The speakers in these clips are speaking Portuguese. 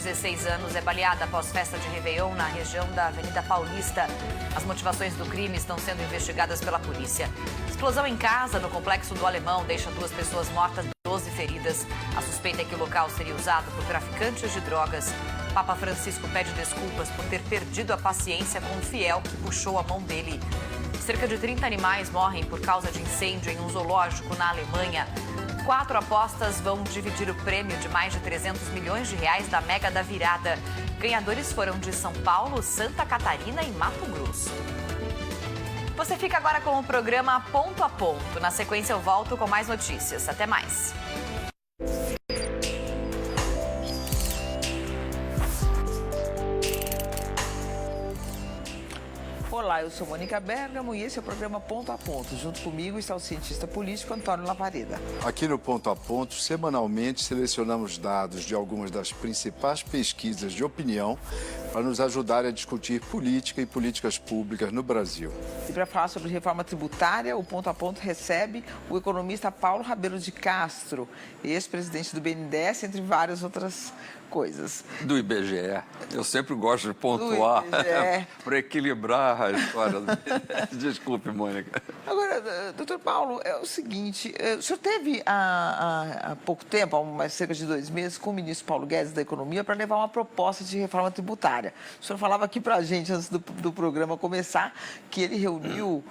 16 anos, é baleada após festa de Réveillon na região da Avenida Paulista. As motivações do crime estão sendo investigadas pela polícia. Explosão em casa no complexo do Alemão deixa 2 pessoas mortas e 12 feridas. A suspeita é que o local seria usado por traficantes de drogas. Papa Francisco pede desculpas por ter perdido a paciência com um fiel que puxou a mão dele. Cerca de 30 animais morrem por causa de incêndio em um zoológico na Alemanha. 4 apostas vão dividir o prêmio de mais de 300 milhões de reais da Mega da Virada. Ganhadores foram de São Paulo, Santa Catarina e Mato Grosso. Você fica agora com o programa Ponto a Ponto. Na sequência, eu volto com mais notícias. Até mais. Olá, eu sou Mônica Bergamo e esse é o programa Ponto a Ponto. Junto comigo está o cientista político Antônio Lavareda. Aqui no Ponto a Ponto, semanalmente selecionamos dados de algumas das principais pesquisas de opinião para nos ajudar a discutir política e políticas públicas no Brasil. E para falar sobre reforma tributária, o Ponto a Ponto recebe o economista Paulo Rabelo de Castro, ex-presidente do BNDES, entre várias outras coisas. Do IBGE. Eu sempre gosto de pontuar para equilibrar a história. Desculpe, Mônica. Agora, doutor Paulo, é o seguinte, o senhor teve há pouco tempo, há cerca de 2 meses, com o ministro Paulo Guedes da Economia para levar uma proposta de reforma tributária. O senhor falava aqui para a gente, antes do programa começar, que ele reuniu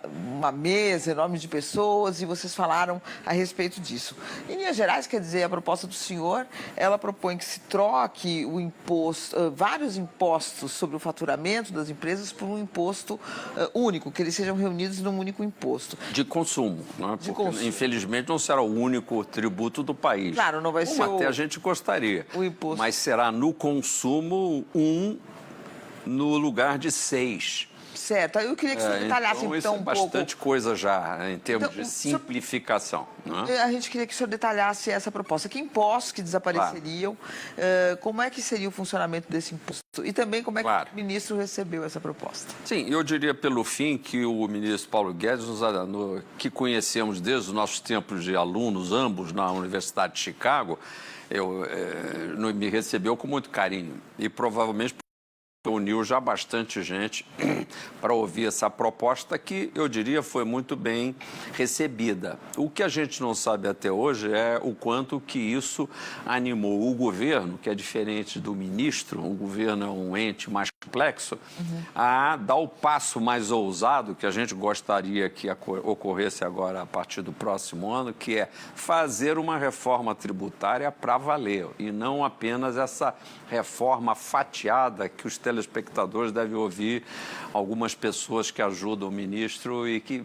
uma mesa enorme de pessoas e vocês falaram a respeito disso. Em linhas gerais, quer dizer, a proposta do senhor, ela propõe que se troque o imposto, vários impostos sobre o faturamento das empresas por um imposto único, que eles sejam reunidos num único imposto. De consumo, né? Porque, consumo. Infelizmente, não será o único tributo do país. Claro, não vai ser até a gente gostaria. O imposto. Mas será no consumo no lugar de 6. Certo. Eu queria que o senhor detalhasse então isso é um pouco. bastante coisa já, em termos de simplificação. Né? A gente queria que o senhor detalhasse essa proposta. Que impostos que desapareceriam? Claro. Como é que seria o funcionamento desse imposto? E também como é que o ministro recebeu essa proposta? Sim, eu diria pelo fim que o ministro Paulo Guedes, que conhecemos desde os nossos tempos de alunos, ambos na Universidade de Chicago, me recebeu com muito carinho e provavelmente uniu já bastante gente para ouvir essa proposta que, eu diria, foi muito bem recebida. O que a gente não sabe até hoje é o quanto que isso animou o governo, que é diferente do ministro, o governo é um ente mais complexo, a dar o passo mais ousado que a gente gostaria que ocorresse agora a partir do próximo ano, que é fazer uma reforma tributária para valer e não apenas essa reforma fatiada que os telespectadores devem ouvir algumas pessoas que ajudam o ministro e que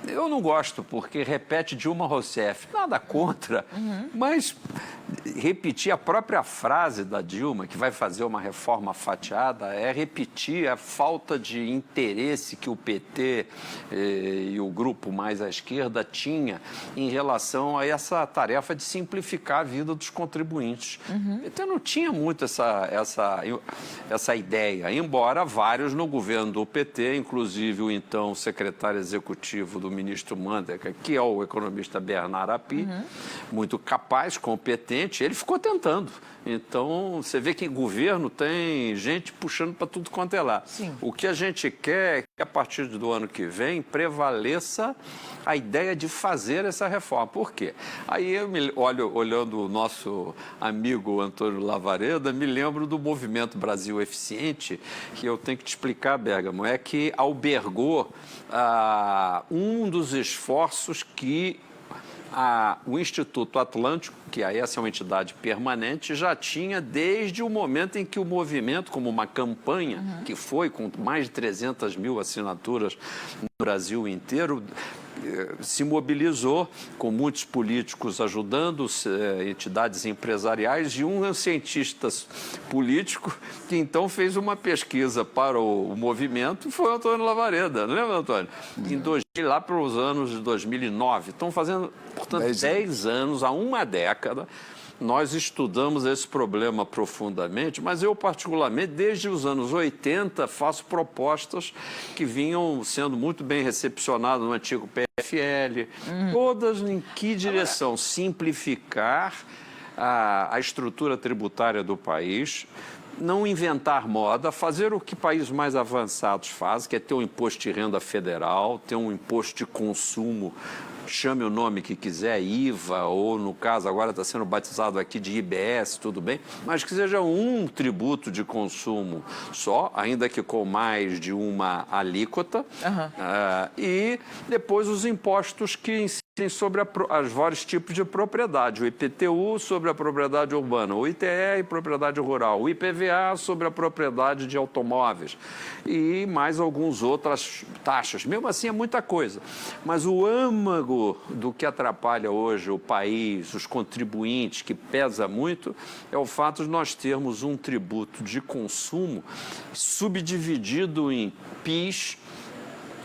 eu não gosto, porque repete Dilma Rousseff, nada contra, mas repetir a própria frase da Dilma, que vai fazer uma reforma fatiada, é repetir a falta de interesse que o PT e o grupo mais à esquerda tinha em relação a essa tarefa de simplificar a vida dos contribuintes. Então não tinha muito essa ideia, embora vários no governo do PT, inclusive o então secretário executivo do ministro Mandetta, que é o economista Bernard Api, muito capaz, competente, ele ficou tentando. Então, você vê que governo tem gente puxando para tudo quanto é lá. Sim. O que a gente quer é que, a partir do ano que vem, prevaleça a ideia de fazer essa reforma. Por quê? Aí, olhando o nosso amigo Antônio Lavareda, me lembro do Movimento Brasil Eficiente, que eu tenho que te explicar, Bergamo, é que albergou um dos esforços que o Instituto Atlântico, que essa é uma entidade permanente, já tinha desde o momento em que o movimento, como uma campanha, que foi com mais de 300 mil assinaturas no Brasil inteiro, se mobilizou com muitos políticos ajudando, entidades empresariais e um cientista político que então fez uma pesquisa para o movimento, foi o Antônio Lavareda, não lembra, Antônio? Lá para os anos de 2009. Estão fazendo, portanto, 10 anos, há uma década, nós estudamos esse problema profundamente, mas eu, particularmente, desde os anos 80, faço propostas que vinham sendo muito bem recepcionadas no antigo PFL, todas em que direção? Simplificar a estrutura tributária do país, não inventar moda, fazer o que países mais avançados fazem, que é ter um imposto de renda federal, ter um imposto de consumo, chame o nome que quiser, IVA, ou no caso agora está sendo batizado aqui de IBS, tudo bem, mas que seja um tributo de consumo só, ainda que com mais de uma alíquota, e depois os impostos que incidem sobre os vários tipos de propriedade, o IPTU sobre a propriedade urbana, o ITR propriedade rural, o IPVA sobre a propriedade de automóveis e mais algumas outras taxas. Mesmo assim é muita coisa, mas o âmago do que atrapalha hoje o país, os contribuintes, que pesa muito, é o fato de nós termos um tributo de consumo subdividido em PIS,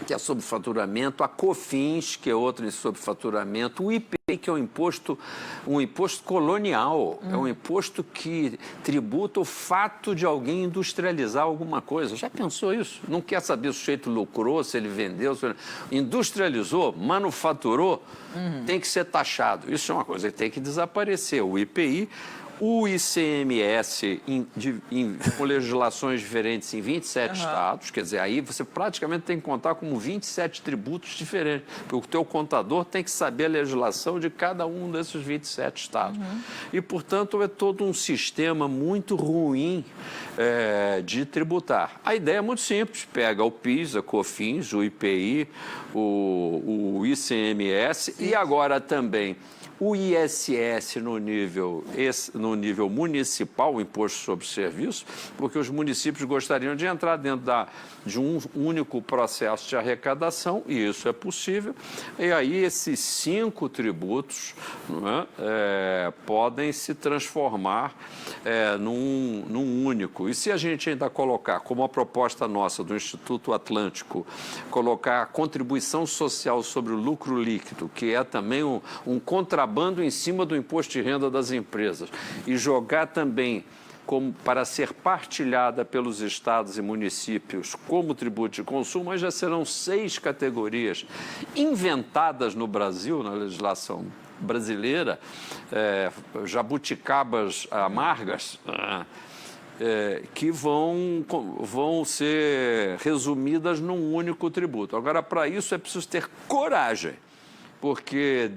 que é sobrefaturamento, a COFINS, que é outro em sobrefaturamento, o IPI, que é um imposto colonial, é um imposto que tributa o fato de alguém industrializar alguma coisa. Já pensou isso? Não quer saber se o sujeito lucrou, se ele vendeu, se ele industrializou, manufaturou, tem que ser taxado. Isso é uma coisa que tem que desaparecer. O IPI, o ICMS com legislações diferentes em 27 estados, quer dizer, aí você praticamente tem que contar como 27 tributos diferentes, porque o teu contador tem que saber a legislação de cada um desses 27 estados. E, portanto, é todo um sistema muito ruim de tributar. A ideia é muito simples, pega o PIS, a COFINS, o IPI, o ICMS e agora também o ISS no nível municipal, o Imposto sobre Serviço, porque os municípios gostariam de entrar dentro de um único processo de arrecadação, e isso é possível. E aí esses 5 tributos podem se transformar num único. E se a gente ainda colocar, como a proposta nossa do Instituto Atlântico, colocar a contribuição social sobre o lucro líquido, que é também um contrabando em cima do imposto de renda das empresas, e jogar também para ser partilhada pelos estados e municípios como tributo de consumo, aí já serão 6 categorias inventadas no Brasil, na legislação brasileira, jabuticabas amargas, que vão ser resumidas num único tributo. Agora, para isso é preciso ter coragem, porque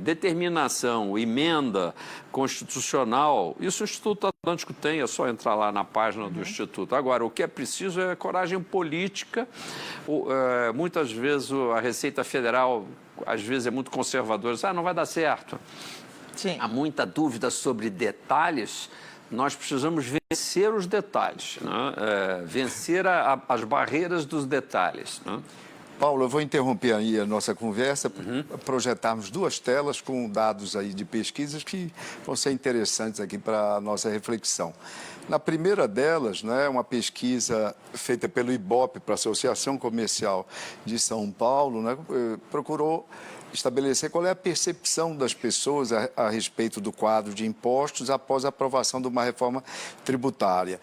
determinação, emenda constitucional, isso o Instituto Atlântico tem, é só entrar lá na página do Instituto. Agora, o que é preciso é coragem política. Muitas vezes a Receita Federal, às vezes, é muito conservadora, não vai dar certo. Sim. Há muita dúvida sobre detalhes. Nós precisamos vencer os detalhes, vencer as barreiras dos detalhes. Paulo, eu vou interromper aí a nossa conversa para projetarmos 2 telas com dados aí de pesquisas que vão ser interessantes aqui para a nossa reflexão. Na primeira delas, uma pesquisa feita pelo IBOP, para a Associação Comercial de São Paulo, procurou estabelecer qual é a percepção das pessoas a respeito do quadro de impostos após a aprovação de uma reforma tributária.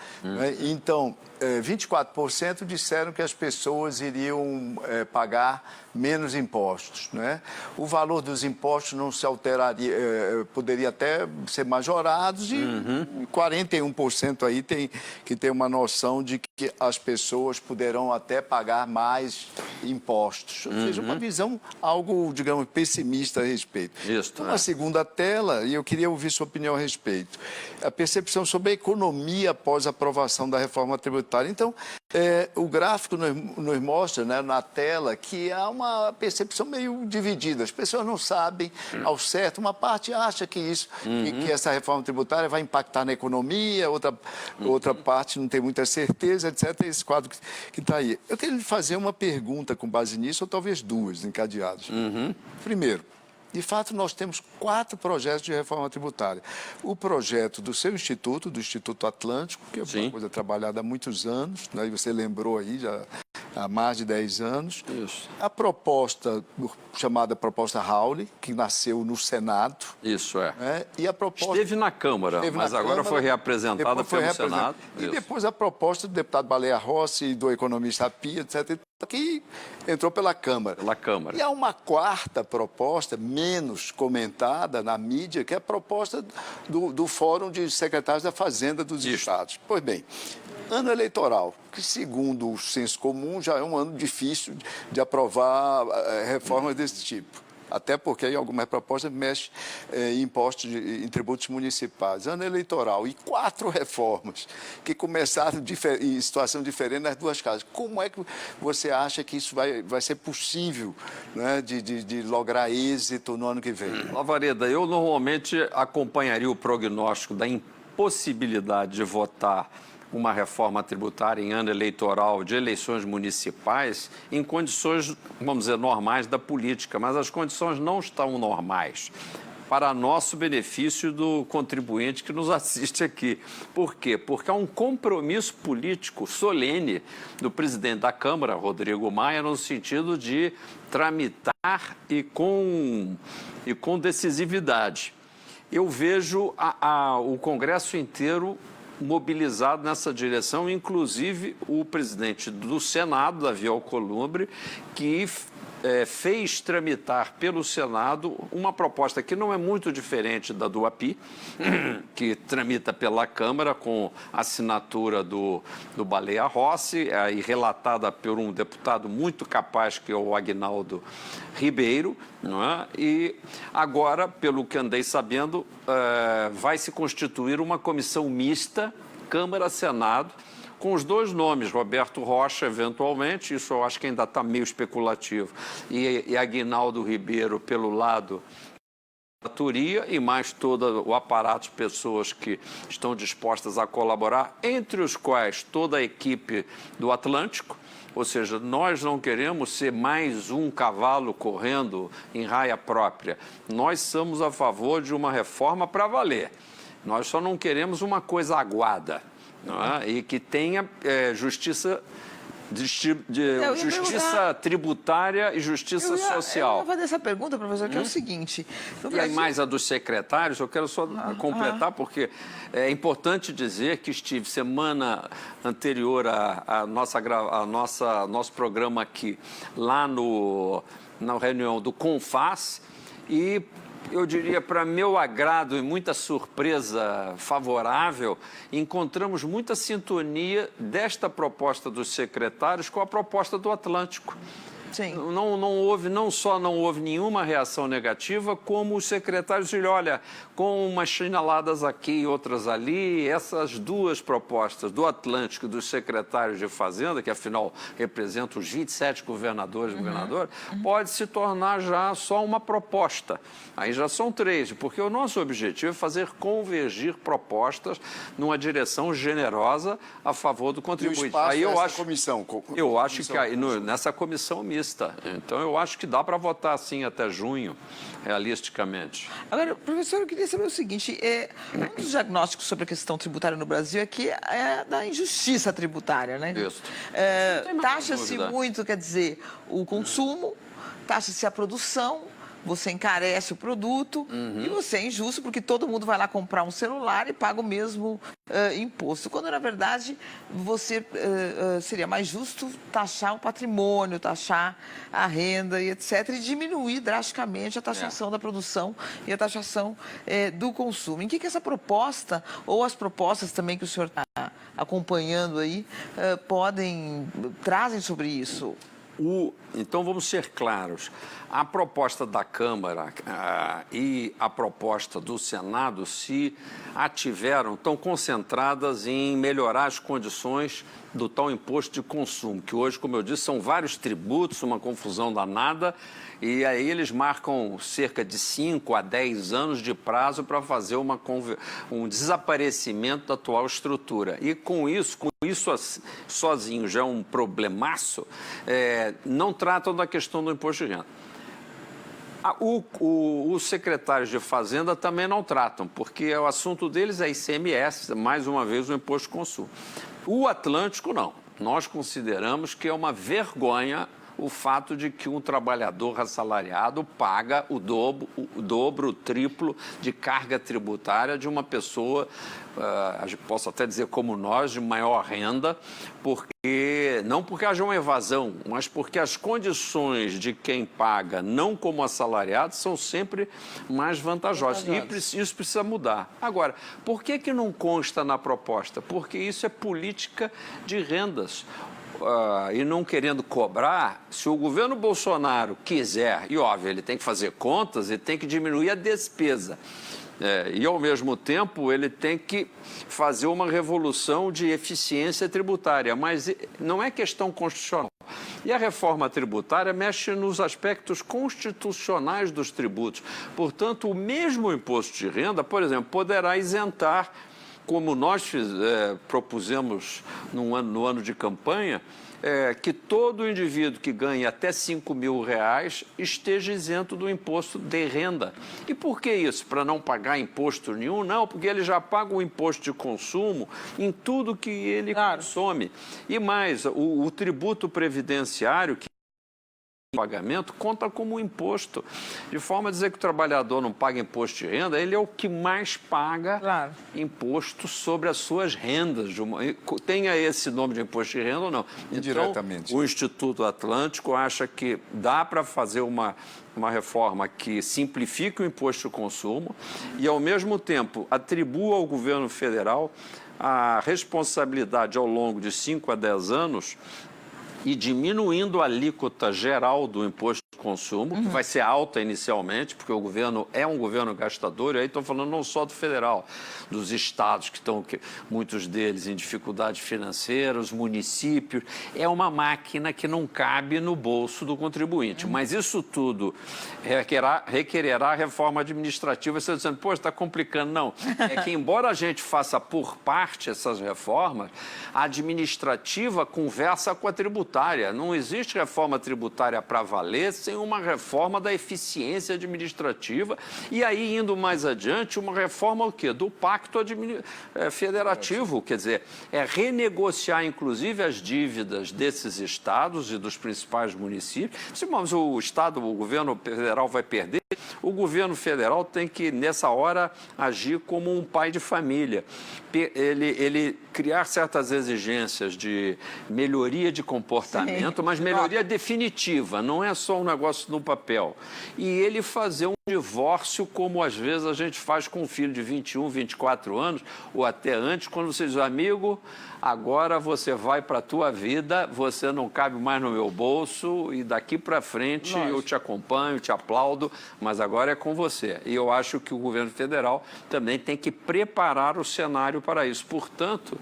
Então, 24% disseram que as pessoas iriam pagar menos impostos. O valor dos impostos não se alteraria, poderia até ser majorados, e 41% aí tem que ter uma noção de que as pessoas poderão até pagar mais impostos. Ou seja, uma visão algo, digamos, pessimista a respeito. Então, na segunda tela, e eu queria ouvir sua opinião a respeito, a percepção sobre a economia após a aprovação da reforma tributária. Então, o gráfico nos mostra, na tela, que há uma percepção meio dividida. As pessoas não sabem ao certo. Uma parte acha que que essa reforma tributária vai impactar na economia, outra parte não tem muita certeza, etc. Esse quadro que está aí. Eu queria lhe fazer uma pergunta com base nisso, ou talvez 2 encadeadas. Primeiro, de fato, nós temos 4 projetos de reforma tributária. O projeto do seu instituto, do Instituto Atlântico, que é uma coisa trabalhada há muitos anos, e você lembrou aí, já há mais de 10 anos. Isso. A proposta, chamada proposta Hawley, que nasceu no Senado. Isso, E a proposta... Esteve na Câmara, mas agora foi reapresentada pelo Senado. E depois a proposta do deputado Baleia Rossi e do economista Pia, etc., que entrou pela Câmara. Pela Câmara. E há uma quarta proposta, menos comentada na mídia, que é a proposta do Fórum de Secretários da Fazenda dos Estados. Pois bem, ano eleitoral, que segundo o senso comum já é um ano difícil de aprovar reformas desse tipo. Até porque em algumas propostas mexe em impostos, em tributos municipais. Ano eleitoral e 4 reformas que começaram em situação diferente nas duas casas. Como é que você acha que isso vai ser possível, né, de lograr êxito no ano que vem? Lavareda, eu normalmente acompanharia o prognóstico da impossibilidade de votar uma reforma tributária em ano eleitoral de eleições municipais em condições, vamos dizer, normais da política, mas as condições não estão normais para nosso benefício do contribuinte que nos assiste aqui. Por quê? Porque há um compromisso político solene do presidente da Câmara, Rodrigo Maia, no sentido de tramitar e com decisividade. Eu vejo o Congresso inteiro mobilizado nessa direção, inclusive o presidente do Senado, Davi Alcolumbre, que fez tramitar pelo Senado uma proposta que não é muito diferente da do API, que tramita pela Câmara com assinatura do Baleia Rossi, e relatada por um deputado muito capaz, que é o Aguinaldo Ribeiro, não é? E agora, pelo que andei sabendo, vai se constituir uma comissão mista, Câmara-Senado, com os 2 nomes, Roberto Rocha, eventualmente, isso eu acho que ainda está meio especulativo, e Aguinaldo Ribeiro pelo lado da autoria, e mais todo o aparato de pessoas que estão dispostas a colaborar, entre os quais toda a equipe do Atlântico. Ou seja, nós não queremos ser mais um cavalo correndo em raia própria. Nós somos a favor de uma reforma para valer. Nós só não queremos uma coisa aguada, não é? E que tenha justiça tributária e justiça social. Eu vou fazer essa pergunta, professor, que é o seguinte... E aí, mais a dos secretários, eu quero só completar, porque é importante dizer que estive semana anterior a nosso programa aqui, lá na reunião do CONFAS, e eu diria, para meu agrado e muita surpresa favorável, encontramos muita sintonia desta proposta dos secretários com a proposta do Atlântico. Sim. Não só não houve nenhuma reação negativa, como os secretários disseram, olha, com umas chineladas aqui e outras ali, essas 2 propostas do Atlântico e dos secretários de Fazenda, que afinal representam os 27 governadores e governadoras, pode se tornar já só uma proposta. Aí já são 3, porque o nosso objetivo é fazer convergir propostas numa direção generosa a favor do contribuinte. Aí eu acho que nessa comissão mista. Então, eu acho que dá para votar assim até junho, realisticamente. Agora, professor, eu queria saber o seguinte, um dos diagnósticos sobre a questão tributária no Brasil é que é da injustiça tributária, né? Isso. Taxa-se muito, quer dizer, o consumo, taxa-se a produção, você encarece o produto e você é injusto porque todo mundo vai lá comprar um celular e paga o mesmo imposto. Quando, na verdade, você seria mais justo taxar o patrimônio, taxar a renda e etc. e diminuir drasticamente a taxação da produção e a taxação do consumo. Em que essa proposta, ou as propostas também que o senhor está acompanhando aí, trazem sobre isso? Então, vamos ser claros. A proposta da Câmara e a proposta do Senado estão concentradas em melhorar as condições do tal imposto de consumo, que hoje, como eu disse, são vários tributos, uma confusão danada, e aí eles marcam cerca de 5 a 10 anos de prazo para fazer um desaparecimento da atual estrutura. E com isso sozinho já é um problemaço, não tratam da questão do imposto de renda. Os secretários de Fazenda também não tratam, porque o assunto deles é ICMS, mais uma vez o imposto de consumo. O Atlântico não. Nós consideramos que é uma vergonha o fato de que um trabalhador assalariado paga o dobro, o triplo de carga tributária de uma pessoa, posso até dizer como nós, de maior renda, não porque haja uma evasão, mas porque as condições de quem paga não como assalariado são sempre mais vantajosas. E isso precisa mudar. Agora, por que não consta na proposta? Porque isso é política de rendas. E não querendo cobrar, se o governo Bolsonaro quiser, e óbvio, ele tem que fazer contas e tem que diminuir a despesa. E, ao mesmo tempo, ele tem que fazer uma revolução de eficiência tributária, mas não é questão constitucional. E a reforma tributária mexe nos aspectos constitucionais dos tributos. Portanto, o mesmo imposto de renda, por exemplo, poderá isentar, como nós propusemos no ano de campanha, que todo indivíduo que ganhe até R$5.000 esteja isento do imposto de renda. E por que isso? Para não pagar imposto nenhum? Não, porque ele já paga o imposto de consumo em tudo que ele consome. E mais, o tributo previdenciário, que pagamento, conta como imposto. De forma a dizer que o trabalhador não paga imposto de renda, ele é o que mais paga imposto sobre as suas rendas. Tenha esse nome de imposto de renda ou não. Indiretamente. Então, o Instituto Atlântico acha que dá para fazer uma reforma que simplifique o imposto de consumo e, ao mesmo tempo, atribua ao governo federal a responsabilidade ao longo de 5 a 10 anos e diminuindo a alíquota geral do imposto de consumo, que vai ser alta inicialmente, porque o governo é um governo gastador, e aí estou falando não só do federal, dos estados que estão, muitos deles em dificuldades financeiras, os municípios. É uma máquina que não cabe no bolso do contribuinte. Mas isso tudo requererá reforma administrativa. Você está dizendo, pô, está complicando. Não, é que embora a gente faça por parte essas reformas, a administrativa conversa com a tributária. Não existe reforma tributária para valer sem uma reforma da eficiência administrativa e aí, indo mais adiante, uma reforma o quê? Do pacto federativo, quer dizer, é renegociar, inclusive, as dívidas desses estados e dos principais municípios. Se o governo federal vai perder, o governo federal tem que, nessa hora, agir como um pai de família. Ele criar certas exigências de melhoria de comportamento, mas melhoria definitiva, não é só um negócio no papel. E ele fazer um divórcio como, às vezes, a gente faz com um filho de 21, 24 anos, ou até antes, quando você diz, amigo, agora você vai para a tua vida, você não cabe mais no meu bolso e daqui para frente eu te acompanho, te aplaudo, mas agora é com você. E eu acho que o governo federal também tem que preparar o cenário para isso. Portanto,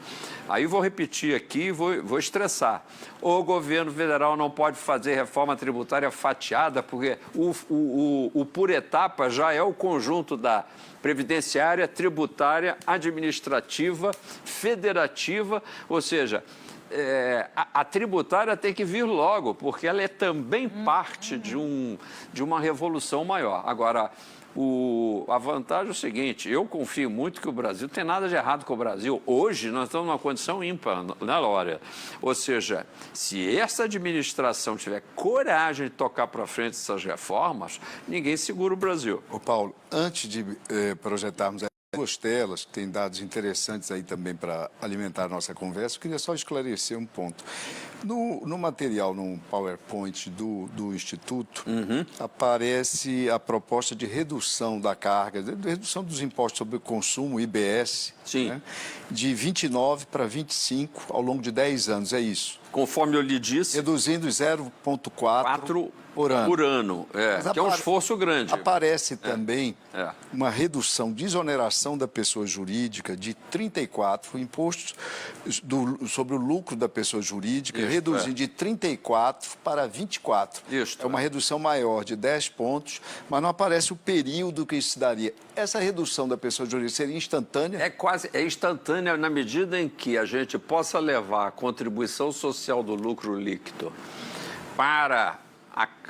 aí vou repetir aqui, vou estressar. O governo federal não pode fazer reforma tributária fatiada, porque o por etapa já é o conjunto da previdenciária, tributária, administrativa, federativa, ou seja, a tributária tem que vir logo, porque ela é também parte de uma revolução maior. Agora, a vantagem é o seguinte, eu confio muito que o Brasil, não tem nada de errado com o Brasil. Hoje nós estamos numa condição ímpar, né, Lória? Ou seja, se essa administração tiver coragem de tocar para frente essas reformas, ninguém segura o Brasil. Ô Paulo, antes de projetarmos duas telas, que tem dados interessantes aí também para alimentar a nossa conversa, eu queria só esclarecer um ponto. No material, no PowerPoint do Instituto, aparece a proposta de redução da carga, de redução dos impostos sobre o consumo, IBS, né, de 29 para 25 ao longo de 10 anos, é isso? Conforme eu lhe disse... Reduzindo 0,4 por ano. Que é um esforço grande. Aparece também uma redução de exoneração da pessoa jurídica de 34, impostos sobre o lucro da pessoa jurídica, reduzindo de 34 para 24. É uma redução maior de 10 pontos, mas não aparece o período que isso daria. Essa redução da pessoa jurídica seria instantânea? É instantânea na medida em que a gente possa levar a contribuição social do lucro líquido para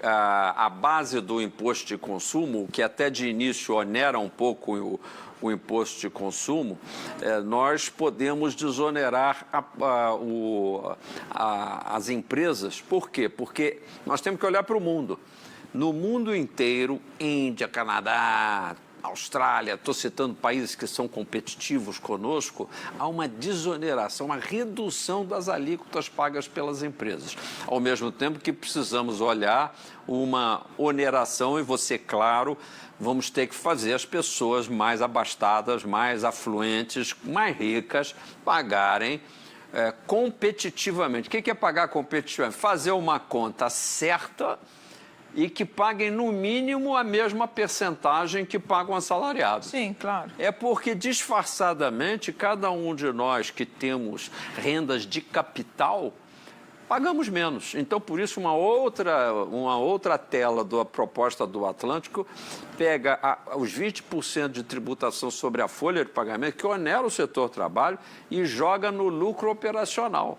a base do imposto de consumo, que até de início onera um pouco o imposto de consumo, nós podemos desonerar as empresas. Por quê? Porque nós temos que olhar para o mundo. No mundo inteiro, Índia, Canadá, Austrália, estou citando países que são competitivos conosco, há uma desoneração, uma redução das alíquotas pagas pelas empresas. Ao mesmo tempo que precisamos olhar uma oneração e você, claro, vamos ter que fazer as pessoas mais abastadas, mais afluentes, mais ricas, pagarem competitivamente. O que é pagar competitivamente? Fazer uma conta certa e que paguem, no mínimo, a mesma percentagem que pagam assalariados. Sim, claro. É porque, disfarçadamente, cada um de nós que temos rendas de capital, pagamos menos. Então, por isso, uma outra tela da proposta do Atlântico pega os 20% de tributação sobre a folha de pagamento, que onera o setor trabalho, e joga no lucro operacional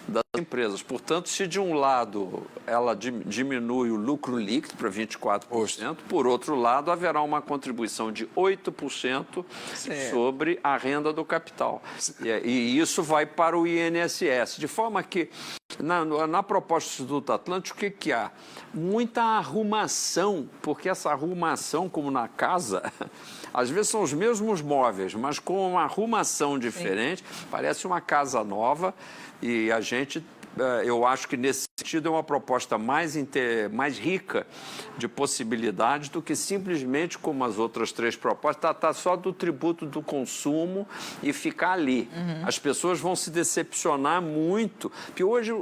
das empresas. Portanto, se de um lado ela diminui o lucro líquido para 24%, por outro lado haverá uma contribuição de 8% sobre a renda do capital. E isso vai para o INSS, de forma que na proposta do Instituto Atlântico, o que há? Muita arrumação, porque essa arrumação, como na casa, às vezes são os mesmos móveis, mas com uma arrumação diferente, parece uma casa nova. E a gente, eu acho que nesse sentido é uma proposta mais rica de possibilidades do que simplesmente, como as outras três propostas, tratar só do tributo do consumo e ficar ali. As pessoas vão se decepcionar muito, porque hoje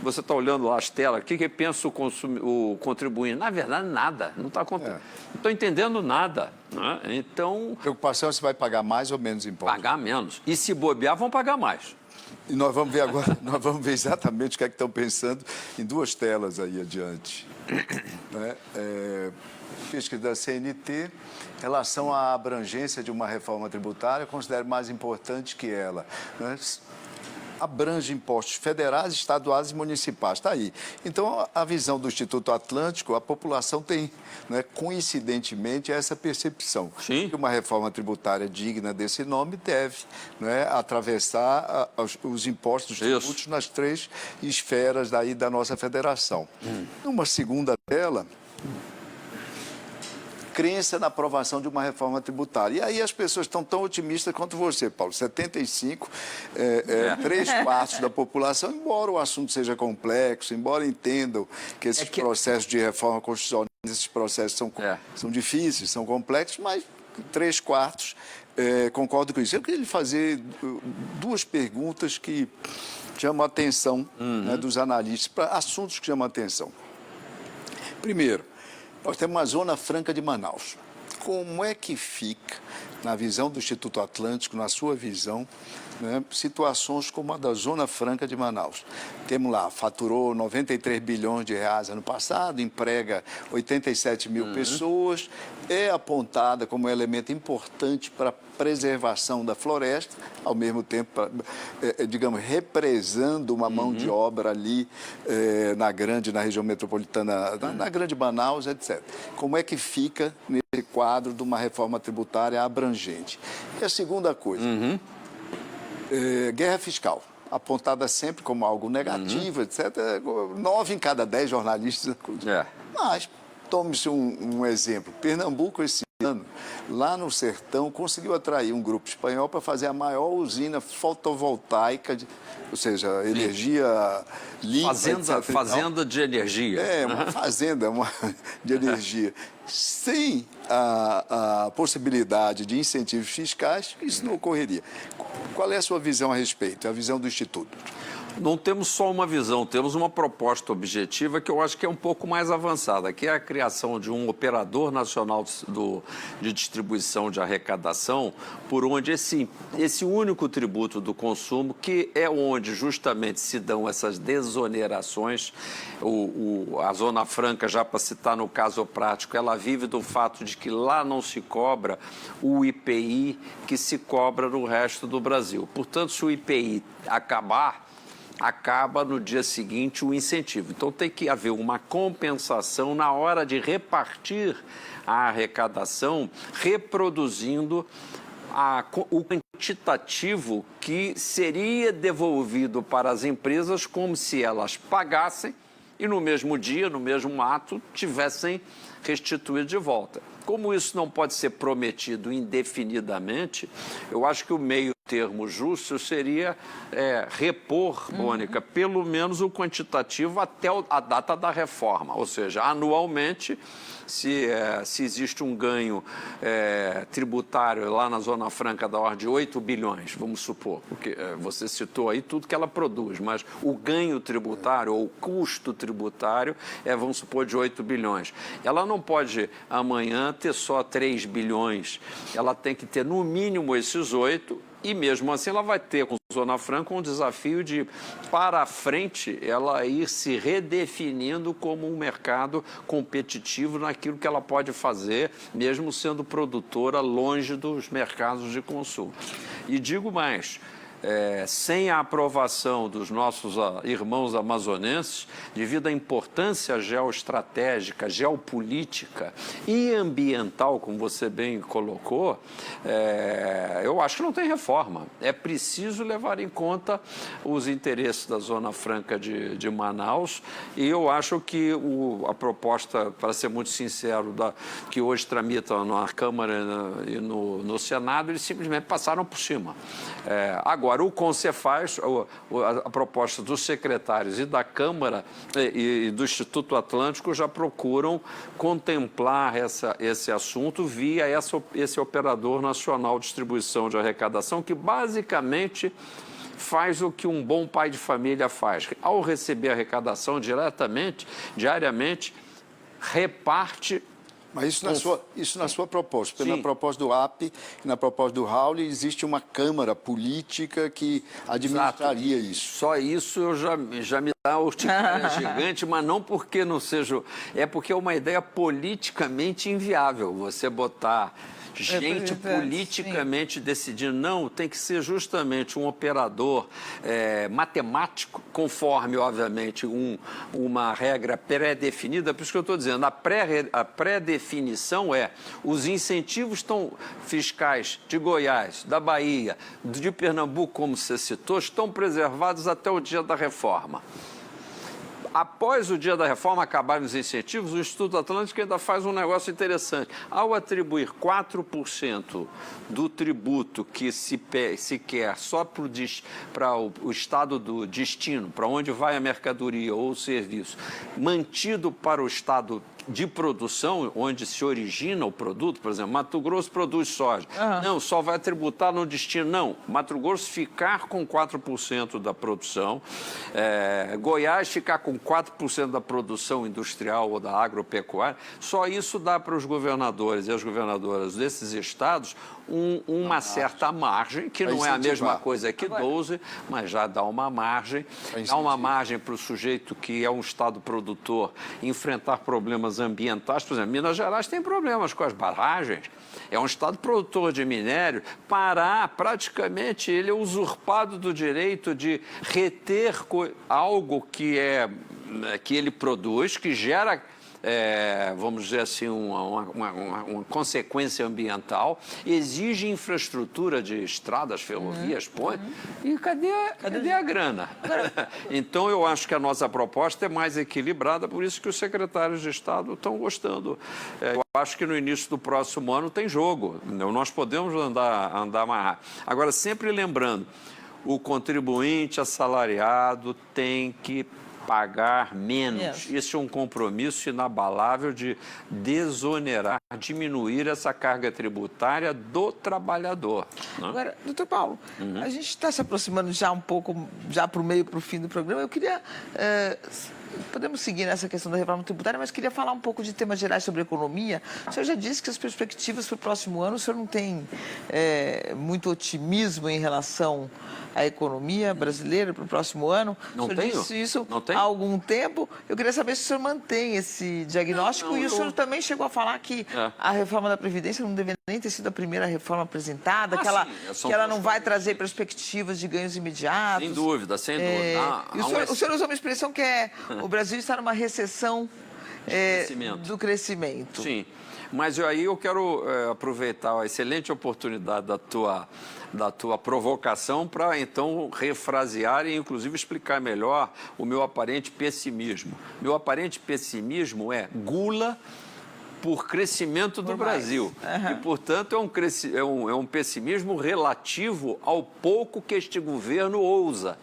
você está olhando lá as telas, o que pensa o contribuinte? Na verdade, nada, não estou entendendo nada. Né? Então... A preocupação é se vai pagar mais ou menos imposto. Pagar menos. E se bobear, vão pagar mais. E nós vamos ver agora, nós vamos ver exatamente o que é que estão pensando em duas telas aí adiante. Né? Pesquisa da CNT, em relação à abrangência de uma reforma tributária, eu considero mais importante que ela. Né? Abrange impostos federais, estaduais e municipais. Está aí. Então, a visão do Instituto Atlântico, a população tem, né, coincidentemente, essa percepção. Sim. Que uma reforma tributária digna desse nome deve, né, atravessar os impostos, os tributos nas três esferas daí da nossa federação. Numa segunda tela, crença na aprovação de uma reforma tributária. E aí as pessoas estão tão otimistas quanto você, Paulo. 75, 3/4 da população, embora o assunto seja complexo, embora entendam que esses processos de reforma constitucional, esses processos são difíceis, são complexos, mas 3/4 concordo com isso. Eu queria lhe fazer duas perguntas que chamam a atenção, né, dos analistas, para assuntos que chamam a atenção. Primeiro, nós temos uma Zona Franca de Manaus. Como é que fica, na visão do Instituto Atlântico, na sua visão, né, situações como a da Zona Franca de Manaus? Temos lá, faturou 93 bilhões de reais ano passado, emprega 87 mil pessoas, é apontada como elemento importante para a preservação da floresta, ao mesmo tempo, digamos, represando uma mão de obra ali na região metropolitana, na Grande Manaus, etc. Como é que fica nesse quadro de uma reforma tributária abrangente? E a segunda coisa, guerra fiscal, apontada sempre como algo negativo, etc. 9 em cada 10 jornalistas. Mas, tome-se um exemplo. Pernambuco, esse ano, lá no sertão, conseguiu atrair um grupo espanhol para fazer a maior usina fotovoltaica, ou seja, energia limpa. Fazenda de energia. Uma fazenda de energia. Sem a possibilidade de incentivos fiscais, isso não ocorreria. Qual é a sua visão a respeito, a visão do Instituto? Não temos só uma visão, temos uma proposta objetiva que eu acho que é um pouco mais avançada, que é a criação de um operador nacional de distribuição de arrecadação, por onde esse único tributo do consumo, que é onde justamente se dão essas desonerações, a Zona Franca, já para citar no caso prático, ela vive do fato de que lá não se cobra o IPI que se cobra no resto do Brasil. Portanto, se o IPI acaba no dia seguinte o incentivo. Então, tem que haver uma compensação na hora de repartir a arrecadação, reproduzindo o quantitativo que seria devolvido para as empresas como se elas pagassem e no mesmo dia, no mesmo ato, tivessem restituído de volta. Como isso não pode ser prometido indefinidamente, eu acho que o meio termo justo seria repor, Mônica, pelo menos o quantitativo até a data da reforma, ou seja, anualmente, se existe um ganho tributário lá na Zona Franca da ordem de 8 bilhões, vamos supor, porque você citou aí tudo que ela produz, mas o ganho tributário ou o custo tributário vamos supor, de 8 bilhões. Ela não pode amanhã ter só 3 bilhões, ela tem que ter no mínimo esses 8 e mesmo assim ela vai ter com Zona Franca um desafio de, para a frente, ela ir se redefinindo como um mercado competitivo naquilo que ela pode fazer, mesmo sendo produtora longe dos mercados de consumo. E digo mais, sem a aprovação dos nossos irmãos amazonenses, devido à importância geoestratégica, geopolítica e ambiental, como você bem colocou, eu acho que não tem reforma. É preciso levar em conta os interesses da Zona Franca de Manaus e eu acho que a proposta, para ser muito sincero, que hoje tramita na Câmara e no Senado, eles simplesmente passaram por cima. Agora, o Concefaz, a proposta dos secretários e da Câmara e do Instituto Atlântico já procuram contemplar esse assunto via esse operador nacional de distribuição de arrecadação, que basicamente faz o que um bom pai de família faz. Ao receber a arrecadação diariamente, reparte. Mas isso na sua proposta, porque Sim. na proposta do AP e na proposta do Raul existe uma Câmara política que administraria isso. Só isso eu já me dá urticária gigante, mas não porque não seja... É porque é uma ideia politicamente inviável você botar gente politicamente decidindo. Não, tem que ser justamente um operador matemático, conforme, obviamente, uma regra pré-definida. Por isso que eu estou dizendo, a pré-definição os incentivos fiscais de Goiás, da Bahia, de Pernambuco, como você citou, estão preservados até o dia da reforma. Após o dia da reforma acabarem os incentivos, o Instituto Atlântico ainda faz um negócio interessante. Ao atribuir 4% do tributo que se quer só para o estado do destino, para onde vai a mercadoria ou o serviço, mantido para o estado de produção, onde se origina o produto, por exemplo, Mato Grosso produz soja. Não, só vai tributar no destino. Não, Mato Grosso ficar com 4% da produção, Goiás ficar com 4% da produção industrial ou da agropecuária, só isso dá para os governadores e as governadoras desses estados uma certa margem, que não é a mesma coisa que 12, mas já dá uma margem. Dá uma margem para o sujeito que é um estado produtor enfrentar problemas ambientais. Por exemplo, Minas Gerais tem problemas com as barragens. É um estado produtor de minério. Pará, praticamente, ele é usurpado do direito de reter algo que ele produz, que gera... vamos dizer assim, uma consequência ambiental, exige infraestrutura de estradas, ferrovias, pontes, e cadê a grana? Então, eu acho que a nossa proposta é mais equilibrada, por isso que os secretários de Estado estão gostando. Eu acho que no início do próximo ano tem jogo, nós podemos andar mais rápido. Agora, sempre lembrando, o contribuinte assalariado tem que pagar menos. Isso é um compromisso inabalável de desonerar, diminuir essa carga tributária do trabalhador. Né? Agora, doutor Paulo, a gente está se aproximando já um pouco, já para o meio, para o fim do programa. Eu queria... podemos seguir nessa questão da reforma tributária, mas queria falar um pouco de temas gerais sobre economia. O senhor já disse que as perspectivas para o próximo ano, o senhor não tem muito otimismo em relação à economia brasileira para o próximo ano. Não o senhor tenho? disse isso Não tenho? há algum tempo. Eu queria saber se o senhor mantém esse diagnóstico e o senhor também chegou a falar que a reforma da Previdência não deveria nem ter sido a primeira reforma apresentada, que ela não vai trazer perspectivas de ganhos imediatos. Sem dúvida, sem dúvida. O senhor usou uma expressão que o Brasil está numa recessão do crescimento. Sim. Mas aí eu quero aproveitar a excelente oportunidade da tua provocação para, então, refrasear e, inclusive, explicar melhor o meu aparente pessimismo. Meu aparente pessimismo é gula por crescimento do Brasil. E, portanto, é um pessimismo relativo ao pouco que este governo ousa.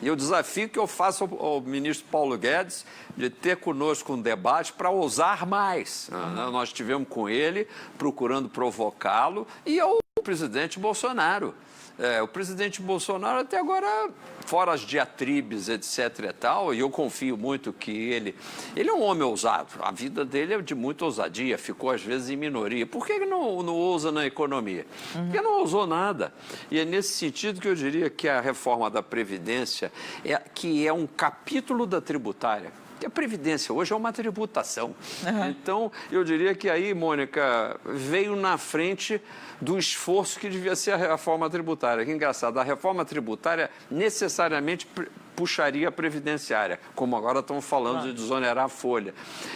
E o desafio que eu faço ao ministro Paulo Guedes de ter conosco um debate para ousar mais. Nós estivemos com ele procurando provocá-lo e ao presidente Bolsonaro. O presidente Bolsonaro até agora, fora as diatribes, etc. e tal, e eu confio muito que ele é um homem ousado, a vida dele é de muita ousadia, ficou às vezes em minoria. Por que ele não ousa na economia? Porque não ousou nada. E é nesse sentido que eu diria que a reforma da Previdência, que é um capítulo da tributária, que a Previdência hoje é uma tributação. Então, eu diria que aí, Mônica, veio na frente do esforço que devia ser a reforma tributária. Que engraçado, a reforma tributária necessariamente puxaria a previdenciária, como agora estão falando de desonerar a folha.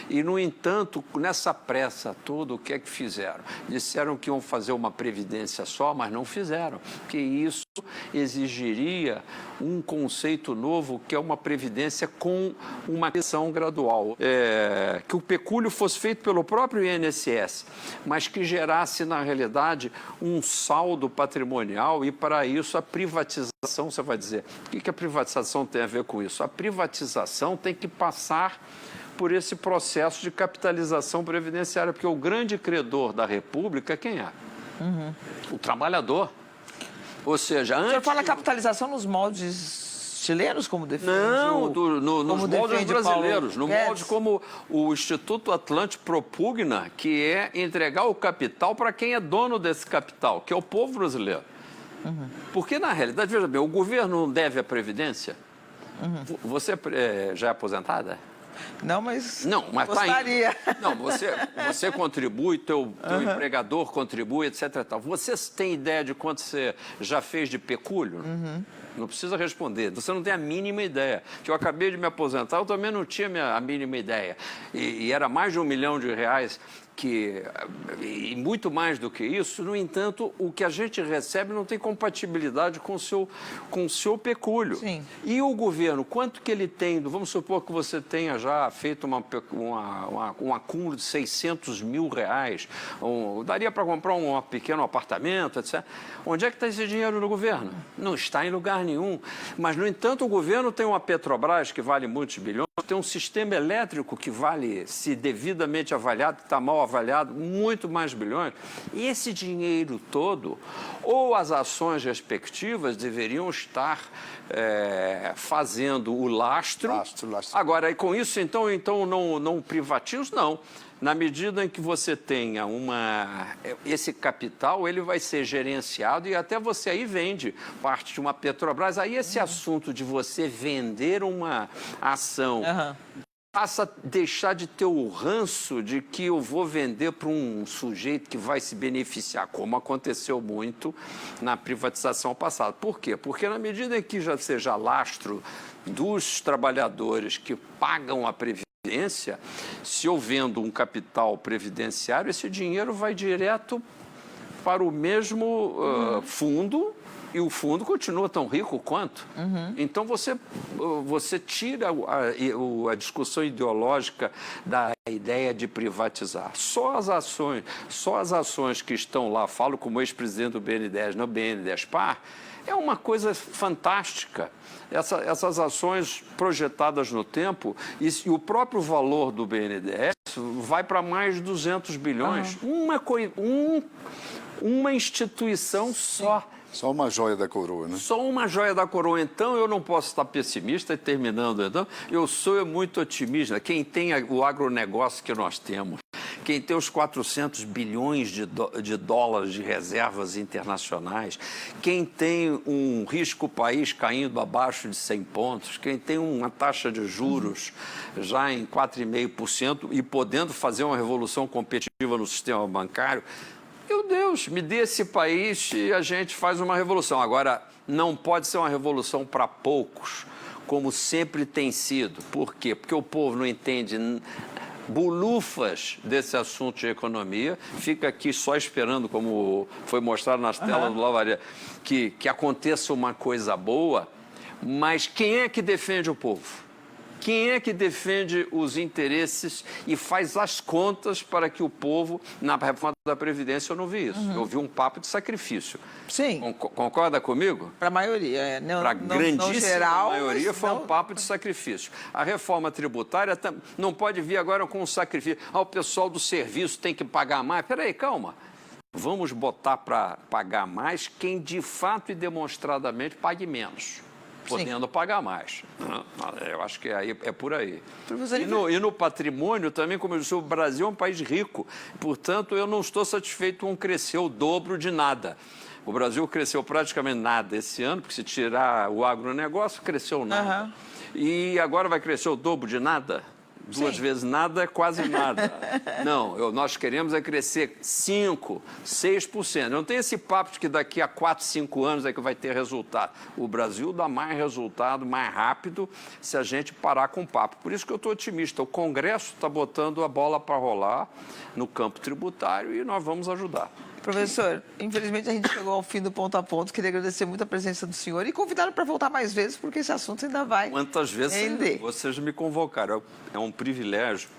E, no entanto, nessa pressa toda, o que é que fizeram? Disseram que iam fazer uma previdência só, mas não fizeram, porque isso exigiria um conceito novo, que é uma previdência com uma questão gradual. Que o pecúlio fosse feito pelo próprio INSS, mas que gerasse, na realidade, um saldo patrimonial e, para isso, a privatização, você vai dizer, o que a privatização tem a ver com isso? A privatização tem que passar por esse processo de capitalização previdenciária, porque o grande credor da República, quem é? O trabalhador. Ou seja, antes... O senhor fala capitalização nos moldes chilenos, como defende? Não, nos moldes brasileiros, no molde como o Instituto Atlântico propugna, que é entregar o capital para quem é dono desse capital, que é o povo brasileiro. Porque, na realidade, veja bem, o governo não deve a Previdência. Você já é aposentada? Não, mas gostaria. Não, você contribui, teu empregador contribui, etc. Tal. Você tem ideia de quanto você já fez de pecúlio? Não precisa responder. Você não tem a mínima ideia. Que eu acabei de me aposentar, eu também não tinha a mínima ideia. E era mais de R$1 milhão, e muito mais do que isso. No entanto, o que a gente recebe não tem compatibilidade com o seu pecúlio. Sim. E o governo, quanto que ele tem? Vamos supor que você tenha já feito um acúmulo de R$600 mil, daria para comprar um pequeno apartamento, etc. Onde é que está esse dinheiro no governo? Não está em lugar nenhum. Mas, no entanto, o governo tem uma Petrobras que vale muitos bilhões, tem um sistema elétrico que vale, se devidamente avaliado, que está mal avaliado, muito mais bilhões. E esse dinheiro todo, ou as ações respectivas deveriam estar fazendo o lastro. Agora, e com isso, então não privatiza? Não. Na medida em que você tenha esse capital, ele vai ser gerenciado e até você aí vende parte de uma Petrobras. Aí esse assunto de você vender uma ação passa a deixar de ter o ranço de que eu vou vender para um sujeito que vai se beneficiar, como aconteceu muito na privatização passada. Por quê? Porque na medida em que já seja lastro dos trabalhadores que pagam a previdência, se eu vendo um capital previdenciário, esse dinheiro vai direto para o mesmo fundo, e o fundo continua tão rico quanto. Então, você tira a discussão ideológica da ideia de privatizar. Só as ações que estão lá, falo como ex-presidente do BNDES, no BNDES-Par, é uma coisa fantástica. Essas ações projetadas no tempo, e o próprio valor do BNDES vai para mais de 200 bilhões. Uma instituição só. Só uma joia da coroa, né? Só uma joia da coroa. Então, eu não posso estar pessimista, e terminando, então, eu sou muito otimista. Quem tem o agronegócio que nós temos, quem tem os 400 bilhões de dólares de reservas internacionais, quem tem um risco país caindo abaixo de 100 pontos, quem tem uma taxa de juros já em 4,5% e podendo fazer uma revolução competitiva no sistema bancário, meu Deus, me dê esse país e a gente faz uma revolução. Agora, não pode ser uma revolução para poucos, como sempre tem sido. Por quê? Porque o povo não entende bulufas desse assunto de economia, fica aqui só esperando, como foi mostrado nas telas do Lavaria, que aconteça uma coisa boa, mas quem é que defende o povo? Quem é que defende os interesses e faz as contas para que o povo, na reforma da Previdência, eu não vi isso. Eu vi um papo de sacrifício. Sim. Concorda comigo? Para a maioria. Para a grandíssima geral, maioria foi não... um papo de sacrifício. A reforma tributária não pode vir agora com um sacrifício. O pessoal do serviço tem que pagar mais. Peraí, calma. Vamos botar para pagar mais quem de fato e demonstradamente pague menos, podendo pagar mais. Eu acho que aí é por aí. E no patrimônio também, como eu disse, o Brasil é um país rico. Portanto, eu não estou satisfeito com crescer o dobro de nada. O Brasil cresceu praticamente nada esse ano, porque se tirar o agronegócio, cresceu nada. E agora vai crescer o dobro de nada? Duas vezes nada é quase nada. Não, nós queremos é crescer 5%, 6%. Não tem esse papo de que daqui a 4, 5 anos é que vai ter resultado. O Brasil dá mais resultado, mais rápido, se a gente parar com o papo. Por isso que eu estou otimista. O Congresso está botando a bola para rolar no campo tributário e nós vamos ajudar. Professor, infelizmente a gente chegou ao fim do ponto a ponto. Queria agradecer muito a presença do senhor e convidá-lo para voltar mais vezes, porque esse assunto ainda vai Quantas vezes render. Vocês me convocaram. É um privilégio.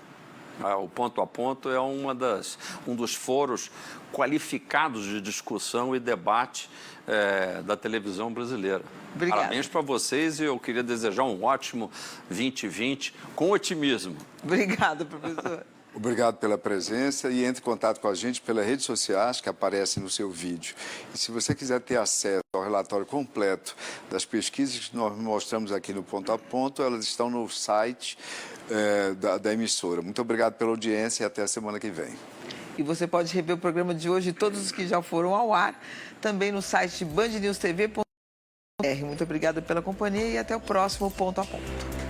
O ponto a ponto é um dos foros qualificados de discussão e debate da televisão brasileira. Obrigada. Parabéns para vocês e eu queria desejar um ótimo 2020 com otimismo. Obrigada, professor. Obrigado pela presença e entre em contato com a gente pelas redes sociais que aparecem no seu vídeo. E se você quiser ter acesso ao relatório completo das pesquisas que nós mostramos aqui no Ponto a Ponto, elas estão no site da emissora. Muito obrigado pela audiência e até a semana que vem. E você pode rever o programa de hoje e todos os que já foram ao ar também no site bandnewstv.com.br. Muito obrigada pela companhia e até o próximo Ponto a Ponto.